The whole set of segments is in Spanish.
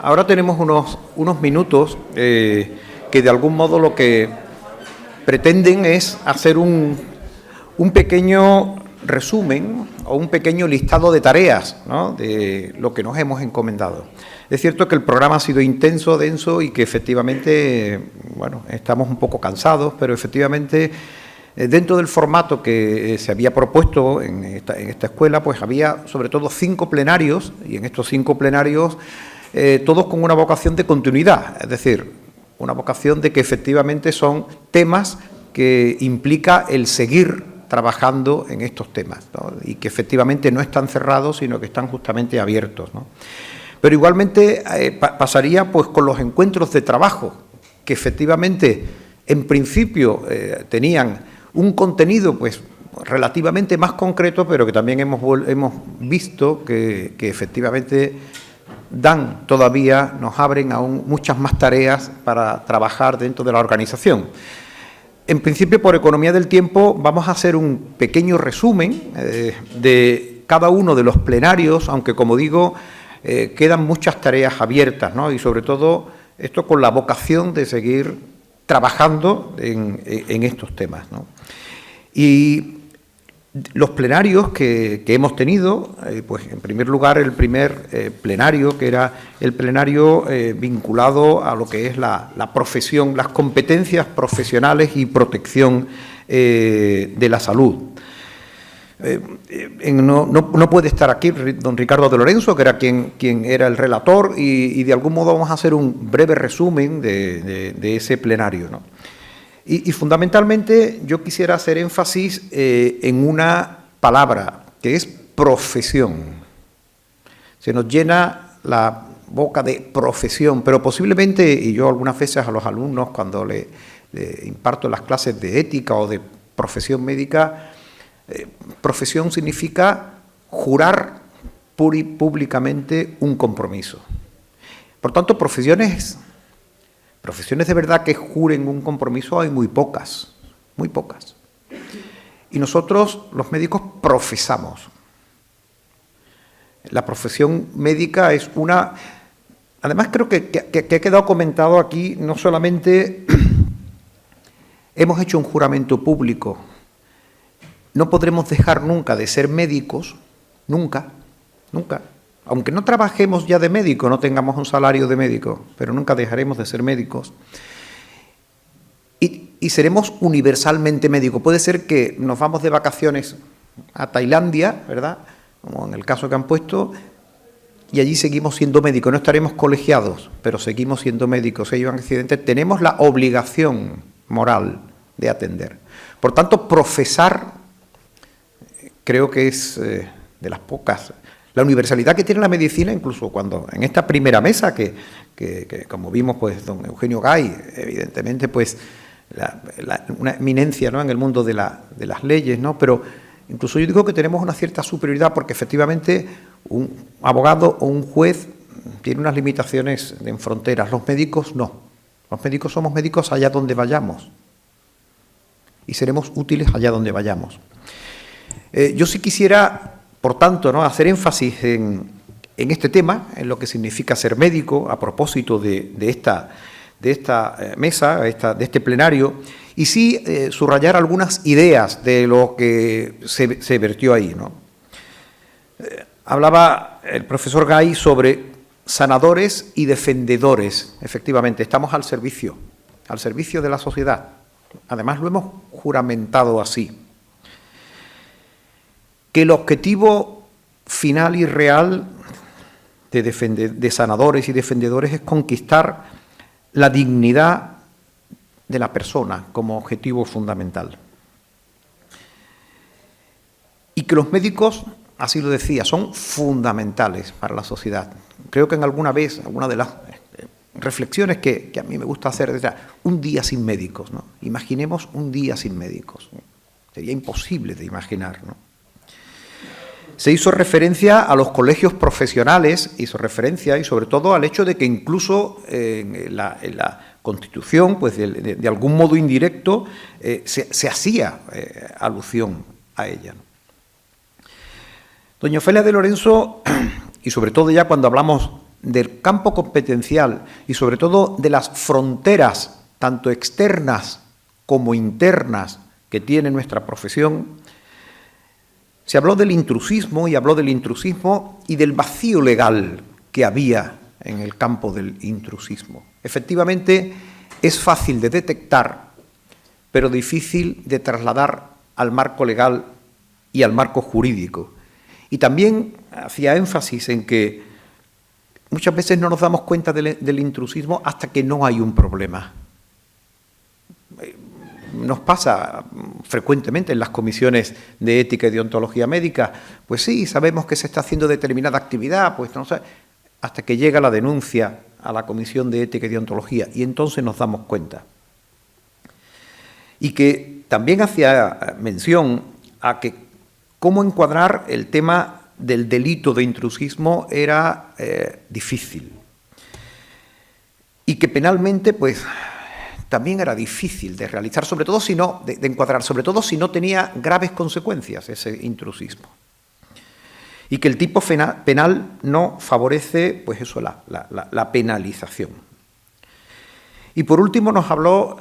Ahora tenemos unos minutos que de algún modo lo que pretenden es hacer un pequeño resumen o un pequeño listado de tareas, ¿no?, de lo que nos hemos encomendado. Es cierto que el programa ha sido intenso, denso y que efectivamente, bueno, estamos un poco cansados, pero efectivamente dentro del formato que se había propuesto en esta escuela, pues había sobre todo 5 plenarios, y en estos 5 plenarios todos con una vocación de continuidad, es decir, una vocación de que efectivamente son temas que implica el seguir trabajando en estos temas, ¿no?, y que efectivamente no están cerrados, sino que están justamente abiertos, ¿no? Pero igualmente pasaría pues con los encuentros de trabajo, que efectivamente en principio tenían un contenido pues relativamente más concreto, pero que también hemos visto que efectivamente nos abren aún muchas más tareas para trabajar dentro de la organización. En principio, por economía del tiempo, vamos a hacer un pequeño resumen de cada uno de los plenarios, aunque, como digo, quedan muchas tareas abiertas, ¿no?, y sobre todo esto con la vocación de seguir trabajando en estos temas, ¿no? Y los plenarios que hemos tenido, pues en primer lugar el primer plenario, que era el plenario vinculado a lo que es la profesión, las competencias profesionales y protección de la salud. No puede estar aquí don Ricardo de Lorenzo, que era quien era el relator, y de algún modo vamos a hacer un breve resumen de ese plenario, ¿no? Y fundamentalmente yo quisiera hacer énfasis en una palabra, que es profesión. Se nos llena la boca de profesión, pero posiblemente, y yo algunas veces a los alumnos cuando le imparto las clases de ética o de profesión médica, profesión significa jurar públicamente un compromiso. Por tanto, profesiones de verdad que juren un compromiso hay muy pocas, muy pocas. Y nosotros, los médicos, profesamos. La profesión médica es una... Además, creo que ha quedado comentado aquí, no solamente hemos hecho un juramento público, no podremos dejar nunca de ser médicos, nunca, nunca. Aunque no trabajemos ya de médico, no tengamos un salario de médico, pero nunca dejaremos de ser médicos. Y seremos universalmente médicos. Puede ser que nos vamos de vacaciones a Tailandia, ¿verdad?, como en el caso que han puesto, y allí seguimos siendo médicos. No estaremos colegiados, pero seguimos siendo médicos. Si hay un accidente, tenemos la obligación moral de atender. Por tanto, profesar creo que es de las pocas... La universalidad que tiene la medicina, incluso cuando en esta primera mesa, que como vimos, pues don Eugenio Gay, evidentemente, pues una eminencia, ¿no?, en el mundo de las leyes, ¿no?, pero incluso yo digo que tenemos una cierta superioridad porque efectivamente un abogado o un juez tiene unas limitaciones en fronteras, los médicos no. Los médicos somos médicos allá donde vayamos y seremos útiles allá donde vayamos. Yo sí quisiera, por tanto, ¿no?, hacer énfasis en este tema, en lo que significa ser médico, a propósito de esta mesa, de este plenario, y sí subrayar algunas ideas de lo que se vertió ahí, ¿no? Hablaba el profesor Gay sobre sanadores y defendedores. Efectivamente, estamos al servicio de la sociedad. Además, lo hemos juramentado así. Que el objetivo final y real de sanadores y defendedores es conquistar la dignidad de la persona como objetivo fundamental. Y que los médicos, así lo decía, son fundamentales para la sociedad. Creo que alguna de las reflexiones que a mí me gusta hacer es un día sin médicos, ¿no? Imaginemos un día sin médicos. Sería imposible de imaginar, ¿no? Se hizo referencia a los colegios profesionales, hizo referencia y sobre todo al hecho de que incluso en la Constitución, pues de algún modo indirecto, se hacía alusión a ella, ¿no? Doña Ofelia de Lorenzo, y sobre todo ya cuando hablamos del campo competencial y sobre todo de las fronteras, tanto externas como internas, que tiene nuestra profesión, se habló del intrusismo y del vacío legal que había en el campo del intrusismo. Efectivamente, es fácil de detectar, pero difícil de trasladar al marco legal y al marco jurídico. Y también hacía énfasis en que muchas veces no nos damos cuenta del intrusismo hasta que no hay un problema. Nos pasa frecuentemente en las comisiones de ética y deontología médica, pues sí, sabemos que se está haciendo determinada actividad, pues no sé, hasta que llega la denuncia a la comisión de ética y deontología, y entonces nos damos cuenta. Y que también hacía mención a que cómo encuadrar el tema del delito de intrusismo era difícil. Y que penalmente, pues, también era difícil de realizar, sobre todo si no, de encuadrar, sobre todo si no tenía graves consecuencias ese intrusismo. Y que el tipo penal no favorece, pues eso, la penalización. Y por último nos habló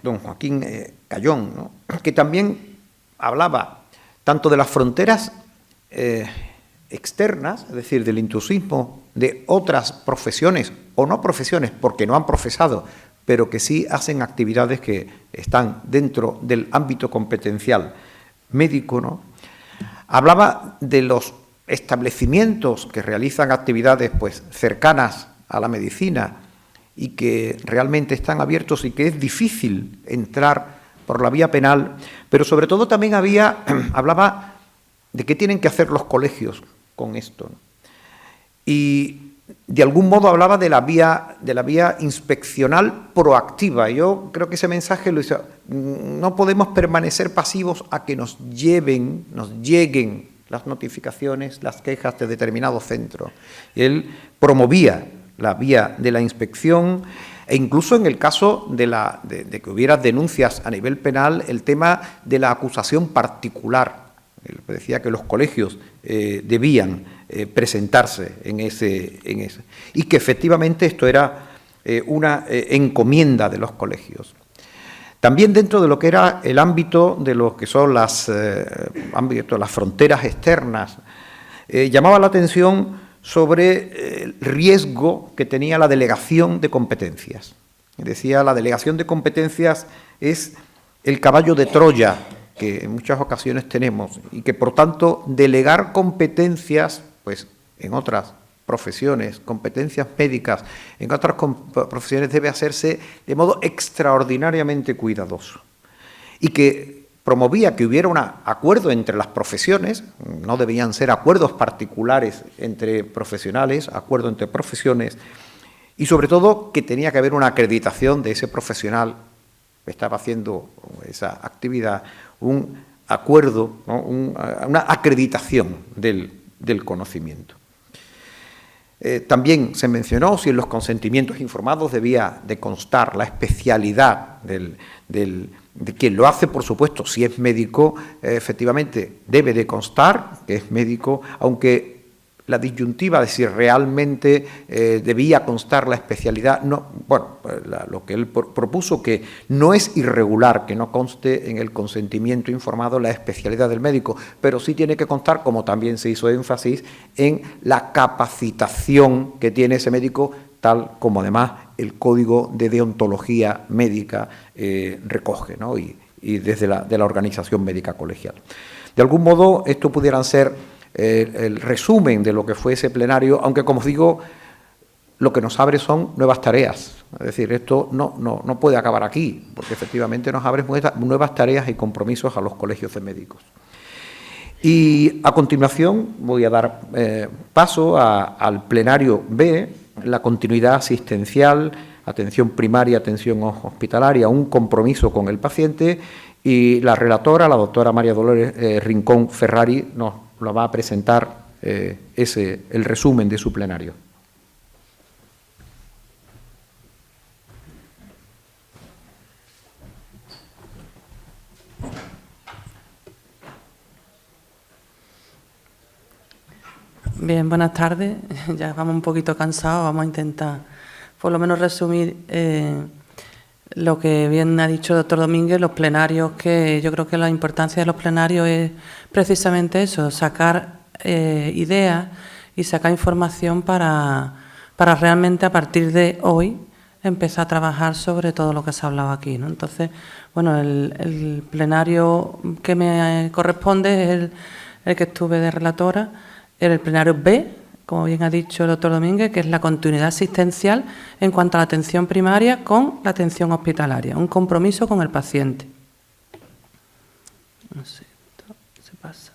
don Joaquín Callón, ¿no?, que también hablaba tanto de las fronteras externas, es decir, del intrusismo de otras profesiones o no profesiones, porque no han profesado, pero que sí hacen actividades que están dentro del ámbito competencial médico, ¿no? Hablaba de los establecimientos que realizan actividades, pues, cercanas a la medicina y que realmente están abiertos y que es difícil entrar por la vía penal, pero sobre todo también hablaba de qué tienen que hacer los colegios con esto, ¿no? Y de algún modo hablaba de la vía inspeccional proactiva. Yo creo que ese mensaje lo hizo. No podemos permanecer pasivos a que nos lleguen las notificaciones, las quejas de determinado centro. Él promovía la vía de la inspección e incluso en el caso de que hubiera denuncias a nivel penal, el tema de la acusación particular. Él decía que los colegios debían presentarse en ese. Y que efectivamente esto era una encomienda de los colegios. También dentro de lo que era el ámbito de lo que son las fronteras externas, llamaba la atención sobre el riesgo que tenía la delegación de competencias. Decía, la delegación de competencias es el caballo de Troya que en muchas ocasiones tenemos y que, por tanto, delegar competencias, pues, en otras profesiones, competencias médicas, en otras profesiones debe hacerse de modo extraordinariamente cuidadoso. Y que promovía que hubiera un acuerdo entre las profesiones, no debían ser acuerdos particulares entre profesionales, acuerdo entre profesiones, y sobre todo que tenía que haber una acreditación de ese profesional que estaba haciendo esa actividad, un acuerdo, ¿no?, una acreditación del conocimiento. También se mencionó si en los consentimientos informados debía de constar la especialidad de quien lo hace, por supuesto, si es médico, efectivamente debe de constar que es médico, aunque la disyuntiva de si realmente debía constar la especialidad, no, bueno, lo que él propuso, que no es irregular que no conste en el consentimiento informado la especialidad del médico, pero sí tiene que constar, como también se hizo énfasis, en la capacitación que tiene ese médico, tal como además el Código de Deontología Médica recoge, ¿no?, y desde de la Organización Médica Colegial. De algún modo, esto pudieran ser el resumen de lo que fue ese plenario, aunque, como os digo, lo que nos abre son nuevas tareas. Es decir, esto no puede acabar aquí, porque efectivamente nos abre nuevas tareas y compromisos a los colegios de médicos. Y a continuación voy a dar paso al plenario B, la continuidad asistencial, atención primaria, atención hospitalaria, un compromiso con el paciente, y la relatora, la doctora María Dolores Rincón Ferrari, nos lo va a presentar el resumen de su plenario. Bien, buenas tardes. Ya vamos un poquito cansados, vamos a intentar por lo menos resumir lo que bien ha dicho el doctor Domínguez, los plenarios, que yo creo que la importancia de los plenarios es precisamente eso, sacar ideas y sacar información para realmente a partir de hoy empezar a trabajar sobre todo lo que se ha hablado aquí, ¿no? Entonces, bueno, el plenario que me corresponde es el que estuve de relatora, el plenario B, como bien ha dicho el doctor Domínguez, que es la continuidad asistencial en cuanto a la atención primaria con la atención hospitalaria, un compromiso con el paciente. No sé, esto se pasa.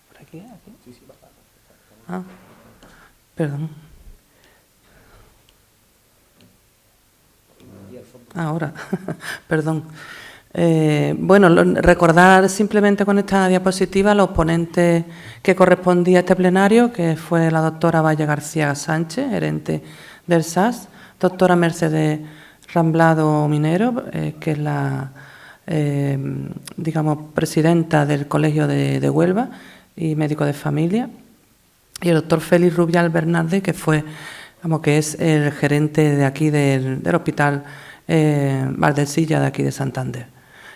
¿Por aquí? ¿Aquí? Ah, perdón. Ahora, perdón. Bueno, recordar simplemente con esta diapositiva los ponentes que correspondía a este plenario, que fue la doctora Valle García Sánchez, gerente del SAS, doctora Mercedes Ramblado Minero, que es la, digamos, presidenta del Colegio de Huelva y médico de familia, y el doctor Félix Rubial Bernarde, que fue, vamos, que es el gerente de aquí del Hospital Valdesilla de aquí de Santander,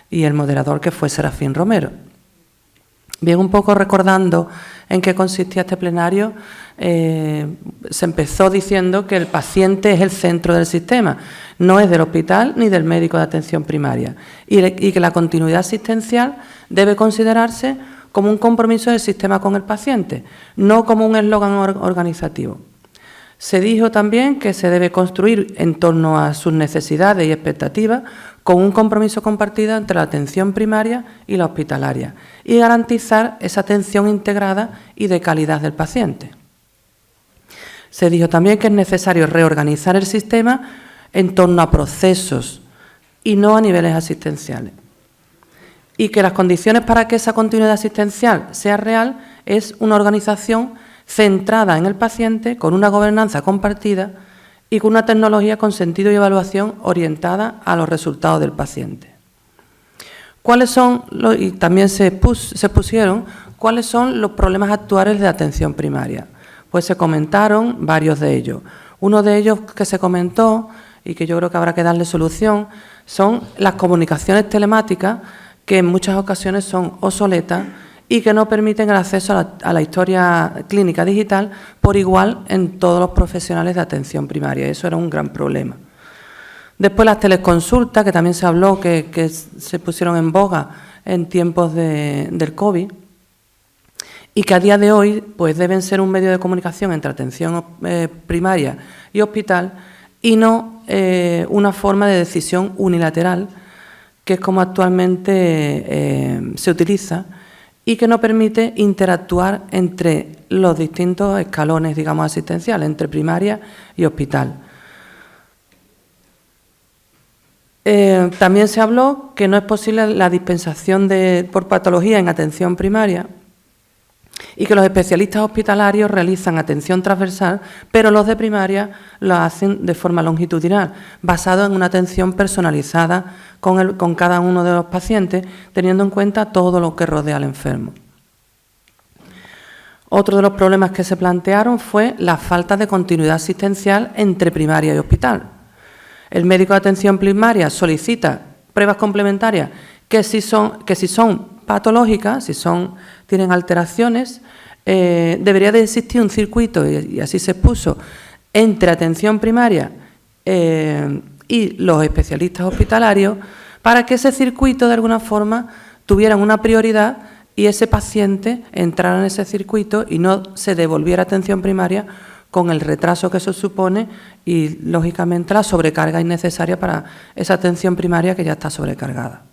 y el moderador, que fue Serafín Romero. Bien, un poco recordando en qué consistía este plenario, se empezó diciendo que el paciente es el centro del sistema, no es del hospital ni del médico de atención primaria, y que la continuidad asistencial debe considerarse como un compromiso del sistema con el paciente, no como un eslogan organizativo. Se dijo también que se debe construir en torno a sus necesidades y expectativas con un compromiso compartido entre la atención primaria y la hospitalaria y garantizar esa atención integrada y de calidad del paciente. Se dijo también que es necesario reorganizar el sistema en torno a procesos y no a niveles asistenciales, y que las condiciones para que esa continuidad asistencial sea real es una organización centrada en el paciente, con una gobernanza compartida y con una tecnología con sentido y evaluación orientada a los resultados del paciente. ¿Cuáles son y también se pusieron cuáles son los problemas actuales de atención primaria? Pues se comentaron varios de ellos. Uno de ellos que se comentó y que yo creo que habrá que darle solución son las comunicaciones telemáticas, que en muchas ocasiones son obsoletas y que no permiten el acceso a la historia clínica digital por igual en todos los profesionales de atención primaria. Eso era un gran problema. Después las teleconsultas, que también se habló, que se pusieron en boga en tiempos del COVID, y que a día de hoy pues deben ser un medio de comunicación entre atención primaria y hospital, y no una forma de decisión unilateral, que es como actualmente se utiliza, y que no permite interactuar entre los distintos escalones, digamos, asistenciales, entre primaria y hospital. También se habló que no es posible la dispensación por patología en atención primaria y que los especialistas hospitalarios realizan atención transversal, pero los de primaria lo hacen de forma longitudinal, basado en una atención personalizada con cada uno de los pacientes, teniendo en cuenta todo lo que rodea al enfermo. Otro de los problemas que se plantearon fue la falta de continuidad asistencial entre primaria y hospital. El médico de atención primaria solicita pruebas complementarias que si son patológicas, tienen alteraciones, debería de existir un circuito, y así se expuso, entre atención primaria y los especialistas hospitalarios, para que ese circuito de alguna forma tuvieran una prioridad y ese paciente entrara en ese circuito y no se devolviera a atención primaria con el retraso que eso supone y, lógicamente, la sobrecarga innecesaria para esa atención primaria que ya está sobrecargada.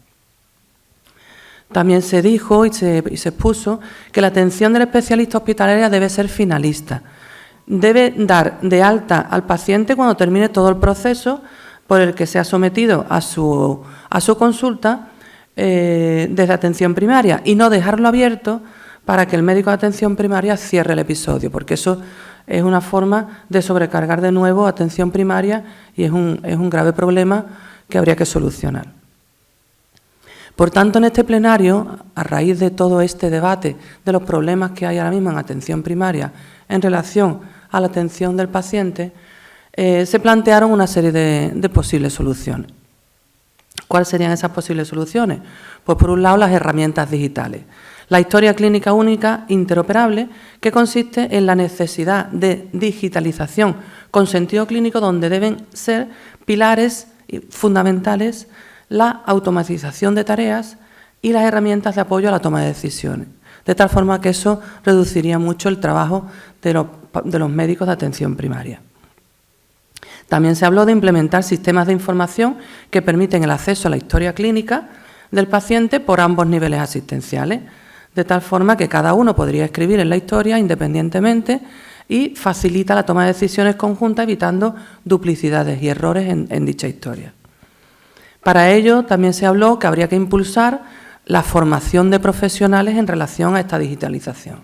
También se dijo y se expuso que la atención del especialista hospitalaria debe ser finalista. Debe dar de alta al paciente cuando termine todo el proceso por el que se ha sometido a su consulta desde atención primaria, y no dejarlo abierto para que el médico de atención primaria cierre el episodio, porque eso es una forma de sobrecargar de nuevo atención primaria y es un grave problema que habría que solucionar. Por tanto, en este plenario, a raíz de todo este debate de los problemas que hay ahora mismo en atención primaria en relación a la atención del paciente, se plantearon una serie de posibles soluciones. ¿Cuáles serían esas posibles soluciones? Pues por un lado las herramientas digitales. La historia clínica única interoperable, que consiste en la necesidad de digitalización con sentido clínico, donde deben ser pilares fundamentales la automatización de tareas y las herramientas de apoyo a la toma de decisiones, de tal forma que eso reduciría mucho el trabajo de los médicos de atención primaria. También se habló de implementar sistemas de información que permiten el acceso a la historia clínica del paciente por ambos niveles asistenciales, de tal forma que cada uno podría escribir en la historia independientemente y facilita la toma de decisiones conjunta, evitando duplicidades y errores en dicha historia. Para ello, también se habló que habría que impulsar la formación de profesionales en relación a esta digitalización.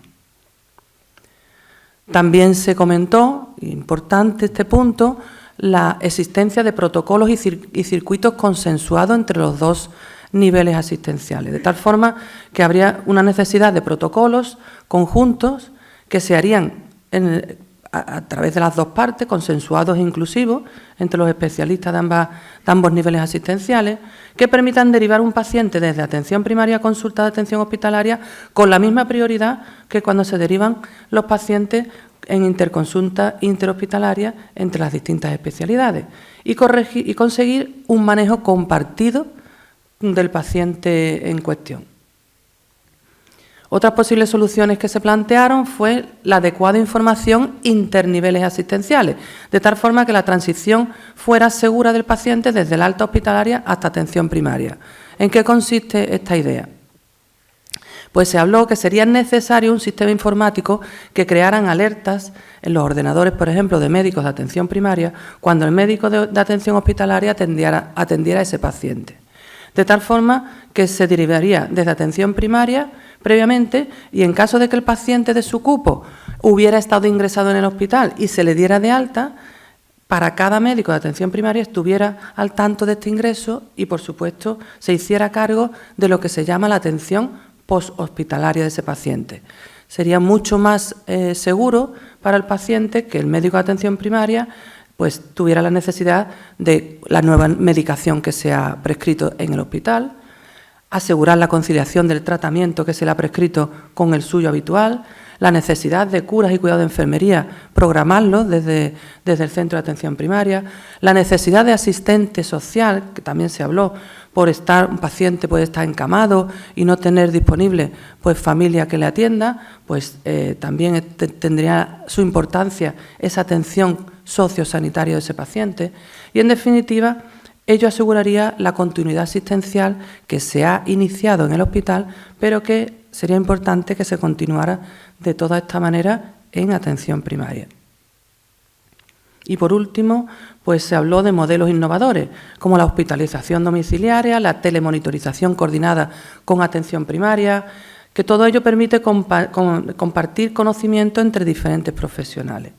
También se comentó, importante este punto, la existencia de protocolos y circuitos consensuados entre los dos niveles asistenciales, de tal forma que habría una necesidad de protocolos conjuntos que se harían a través de las dos partes, consensuados e inclusivos entre los especialistas de ambos niveles asistenciales, que permitan derivar un paciente desde atención primaria a consulta de atención hospitalaria con la misma prioridad que cuando se derivan los pacientes en interconsulta interhospitalaria entre las distintas especialidades y conseguir un manejo compartido del paciente en cuestión. Otras posibles soluciones que se plantearon fue la adecuada información interniveles asistenciales, de tal forma que la transición fuera segura del paciente desde la alta hospitalaria hasta atención primaria. ¿En qué consiste esta idea? Pues se habló que sería necesario un sistema informático que crearan alertas en los ordenadores, por ejemplo, de médicos de atención primaria, cuando el médico de atención hospitalaria atendiera a ese paciente. De tal forma que se derivaría desde atención primaria previamente y en caso de que el paciente de su cupo hubiera estado ingresado en el hospital y se le diera de alta, para cada médico de atención primaria estuviera al tanto de este ingreso y, por supuesto, se hiciera cargo de lo que se llama la atención posthospitalaria de ese paciente. Sería mucho más seguro para el paciente que el médico de atención primaria pues tuviera la necesidad de la nueva medicación que se ha prescrito en el hospital, asegurar la conciliación del tratamiento que se le ha prescrito con el suyo habitual, la necesidad de curas y cuidado de enfermería, programarlo desde el centro de atención primaria, la necesidad de asistente social, que también se habló, un paciente puede estar encamado y no tener disponible pues familia que le atienda, pues también tendría su importancia esa atención sociosanitaria de ese paciente y, en definitiva, ello aseguraría la continuidad asistencial que se ha iniciado en el hospital, pero que sería importante que se continuara de toda esta manera en atención primaria. Y por último, pues se habló de modelos innovadores, como la hospitalización domiciliaria, la telemonitorización coordinada con atención primaria, que todo ello permite compartir conocimiento entre diferentes profesionales.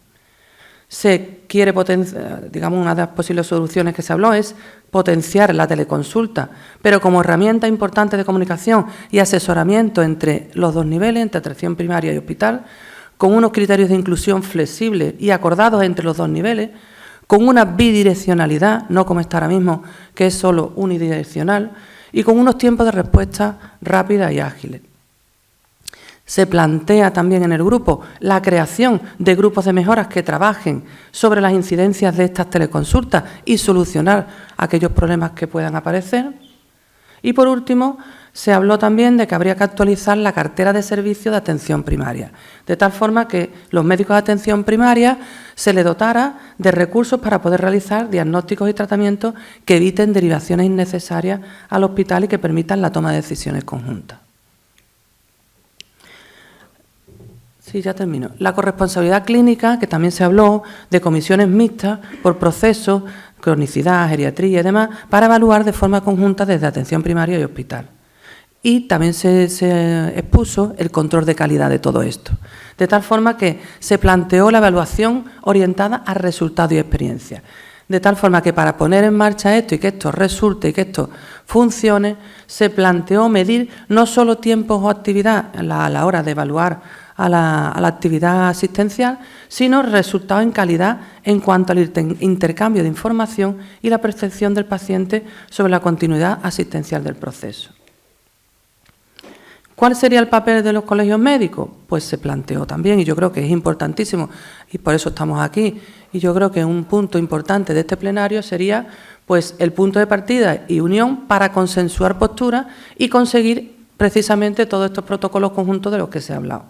Se quiere potenciar, digamos, una de las posibles soluciones que se habló es potenciar la teleconsulta, pero como herramienta importante de comunicación y asesoramiento entre los dos niveles, entre atención primaria y hospital, con unos criterios de inclusión flexibles y acordados entre los dos niveles, con una bidireccionalidad, no como está ahora mismo, que es solo unidireccional, y con unos tiempos de respuesta rápidas y ágiles. Se plantea también en el grupo la creación de grupos de mejoras que trabajen sobre las incidencias de estas teleconsultas y solucionar aquellos problemas que puedan aparecer. Y por último, se habló también de que habría que actualizar la cartera de servicios de atención primaria, de tal forma que los médicos de atención primaria se les dotara de recursos para poder realizar diagnósticos y tratamientos que eviten derivaciones innecesarias al hospital y que permitan la toma de decisiones conjuntas. Sí, ya termino. La corresponsabilidad clínica, que también se habló de comisiones mixtas por procesos, cronicidad, geriatría y demás, para evaluar de forma conjunta desde atención primaria y hospital. Y también se expuso el control de calidad de todo esto, de tal forma que se planteó la evaluación orientada a resultados y experiencia. De tal forma que para poner en marcha esto y que esto resulte y que esto funcione, se planteó medir no solo tiempos o actividad a la hora de evaluar a la actividad asistencial, sino resultados en calidad en cuanto al intercambio de información y la percepción del paciente sobre la continuidad asistencial del proceso. ¿Cuál sería el papel de los colegios médicos? Pues se planteó también, y yo creo que es importantísimo, y por eso estamos aquí, y yo creo que un punto importante de este plenario sería pues, el punto de partida y unión para consensuar posturas y conseguir precisamente todos estos protocolos conjuntos de los que se ha hablado.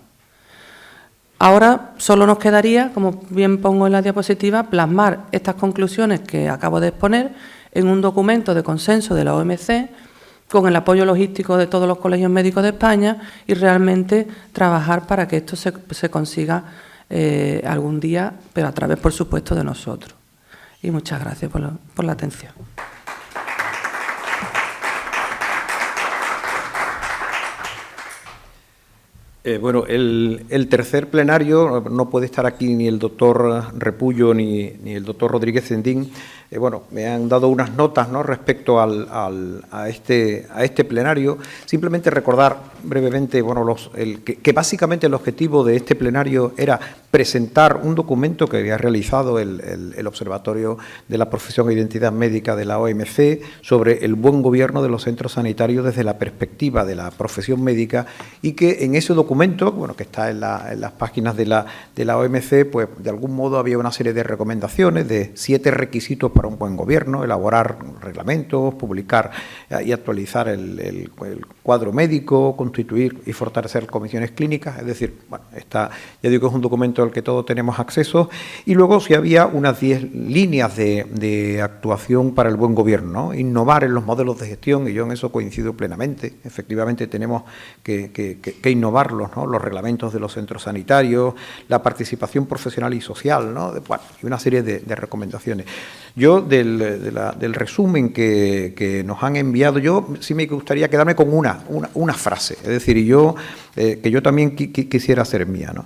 Ahora solo nos quedaría, como bien pongo en la diapositiva, plasmar estas conclusiones que acabo de exponer en un documento de consenso de la OMC, con el apoyo logístico de todos los colegios médicos de España y realmente trabajar para que esto se consiga algún día, pero a través, por supuesto, de nosotros. Y muchas gracias por la atención. Bueno, el tercer plenario, no puede estar aquí ni el doctor Repullo ni el doctor Rodríguez Cendín. Bueno, me han dado unas notas, ¿no?, respecto a este plenario. Simplemente recordar brevemente, bueno, que básicamente el objetivo de este plenario era presentar un documento que había realizado el Observatorio de la Profesión e Identidad Médica de la OMC sobre el buen gobierno de los centros sanitarios desde la perspectiva de la profesión médica, y que en ese documento, bueno, que está en las páginas de la OMC, pues de algún modo había una serie de recomendaciones de 7 requisitos para un buen gobierno: elaborar reglamentos, publicar y actualizar el cuadro médico, constituir y fortalecer comisiones clínicas. Es decir, bueno, ya digo que es un documento al que todos tenemos acceso. Y luego sí había unas 10 líneas de actuación para el buen gobierno, ¿no? Innovar en los modelos de gestión, y yo en eso coincido plenamente. Efectivamente tenemos que innovarlos, ¿no? Los reglamentos de los centros sanitarios, la participación profesional y social, ¿no? Bueno, y una serie de recomendaciones. Yo, del resumen que nos han enviado, yo sí me gustaría quedarme con una frase, es decir, que yo también quisiera hacer mía, ¿no?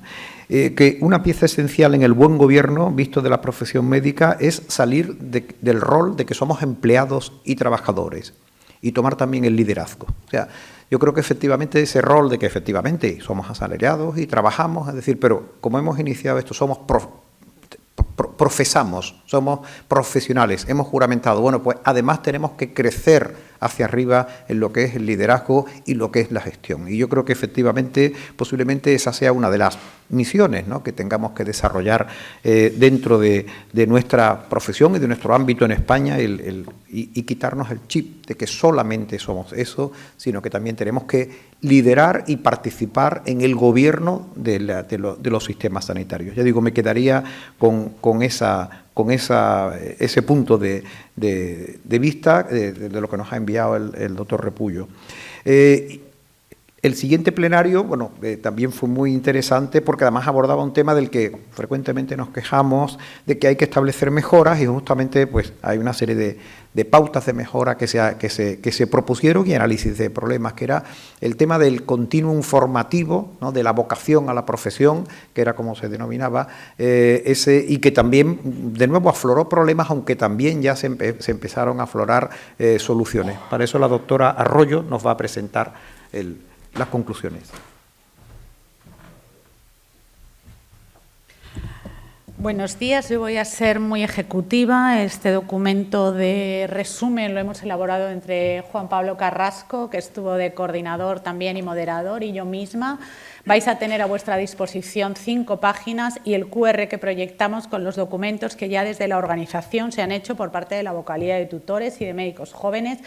Que una pieza esencial en el buen gobierno, visto de la profesión médica, es salir del rol de que somos empleados y trabajadores y tomar también el liderazgo. O sea, yo creo que efectivamente ese rol de que efectivamente somos asalariados y trabajamos, es decir, pero como hemos iniciado esto, profesamos, somos profesionales, hemos juramentado. Bueno, pues además tenemos que crecer hacia arriba en lo que es el liderazgo y lo que es la gestión. Y yo creo que efectivamente, posiblemente esa sea una de las misiones, ¿no?, que tengamos que desarrollar dentro de nuestra profesión y de nuestro ámbito en España, y quitarnos el chip de que solamente somos eso, sino que también tenemos que liderar y participar en el gobierno de los sistemas sanitarios. Ya digo, me quedaría con ese punto de vista de lo que nos ha enviado el doctor Repullo. El siguiente plenario, bueno, también fue muy interesante porque además abordaba un tema del que frecuentemente nos quejamos, de que hay que establecer mejoras, y justamente pues hay una serie de pautas de mejora que se propusieron, y análisis de problemas, que era el tema del continuum formativo, ¿no?, de la vocación a la profesión, que era como se denominaba, y que también de nuevo afloró problemas, aunque también ya se empezaron a aflorar soluciones. Para eso la doctora Arroyo nos va a presentar las conclusiones. Buenos días, yo voy a ser muy ejecutiva. Este documento de resumen lo hemos elaborado entre Juan Pablo Carrasco, que estuvo de coordinador también y moderador, y yo misma. Vais a tener a vuestra disposición 5 páginas y el QR que proyectamos con los documentos que ya desde la organización se han hecho por parte de la vocalía de tutores y de médicos jóvenes.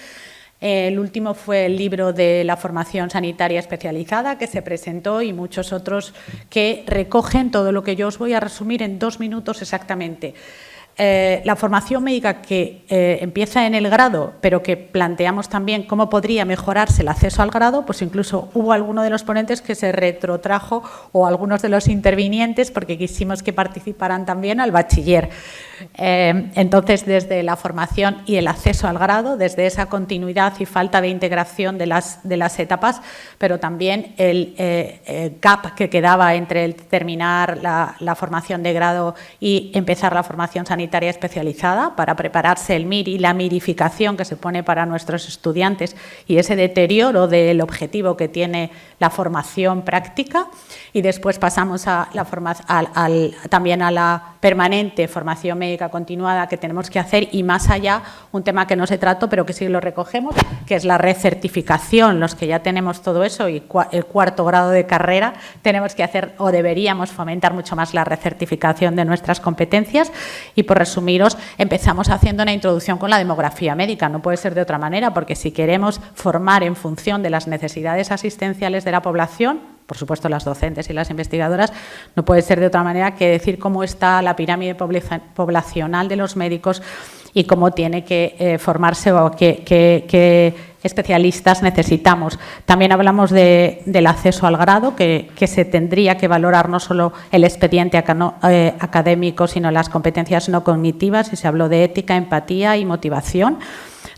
El último fue el libro de la formación sanitaria especializada que se presentó, y muchos otros que recogen todo lo que yo os voy a resumir en 2 minutos exactamente. La formación médica que empieza en el grado, pero que planteamos también cómo podría mejorarse el acceso al grado, pues incluso hubo alguno de los ponentes que se retrotrajo, o algunos de los intervinientes, porque quisimos que participaran también al bachiller. Entonces, desde la formación y el acceso al grado, desde esa continuidad y falta de integración de las etapas, pero también el gap que quedaba entre el terminar la formación de grado y empezar la formación sanitaria sanitaria especializada para prepararse el MIR y la mirificación que se pone para nuestros estudiantes y ese deterioro del objetivo que tiene la formación práctica. Y después pasamos a también a la permanente formación médica continuada que tenemos que hacer, y más allá, un tema que no se trató pero que sí lo recogemos, que es la recertificación. Los que ya tenemos todo eso y el cuarto grado de carrera, tenemos que hacer o deberíamos fomentar mucho más la recertificación de nuestras competencias. Y por resumiros, empezamos haciendo una introducción con la demografía médica. No puede ser de otra manera, porque si queremos formar en función de las necesidades asistenciales de la población, por supuesto las docentes y las investigadoras, no puede ser de otra manera que decir cómo está la pirámide poblacional de los médicos y cómo tiene que formarse o qué especialistas necesitamos. También hablamos del acceso al grado, que se tendría que valorar no solo el expediente académico, sino las competencias no cognitivas, y se habló de ética, empatía y motivación.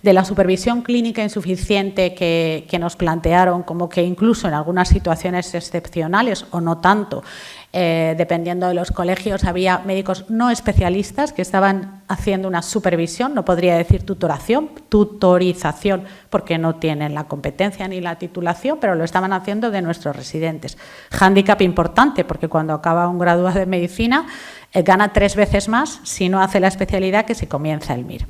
De la supervisión clínica insuficiente que nos plantearon, como que incluso en algunas situaciones excepcionales o no tanto, dependiendo de los colegios, había médicos no especialistas que estaban haciendo una supervisión, no podría decir tutorización, porque no tienen la competencia ni la titulación, pero lo estaban haciendo de nuestros residentes. Hándicap importante, porque cuando acaba un graduado de medicina gana 3 veces más si no hace la especialidad que si comienza el MIR.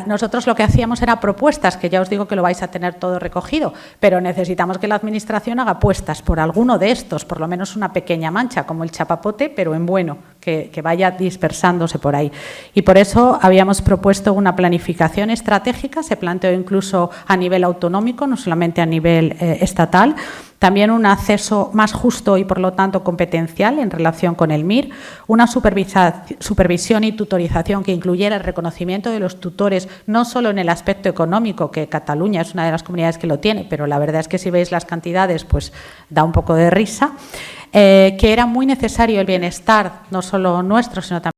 Nosotros lo que hacíamos era propuestas, que ya os digo que lo vais a tener todo recogido, pero necesitamos que la Administración haga apuestas por alguno de estos, por lo menos una pequeña mancha, como el chapapote, pero en bueno, que vaya dispersándose por ahí. Y por eso habíamos propuesto una planificación estratégica, se planteó incluso a nivel autonómico, no solamente a nivel estatal. También un acceso más justo y, por lo tanto, competencial en relación con el MIR, una supervisión y tutorización que incluyera el reconocimiento de los tutores, no solo en el aspecto económico, que Cataluña es una de las comunidades que lo tiene, pero la verdad es que si veis las cantidades, pues da un poco de risa, que era muy necesario el bienestar, no solo nuestro, sino también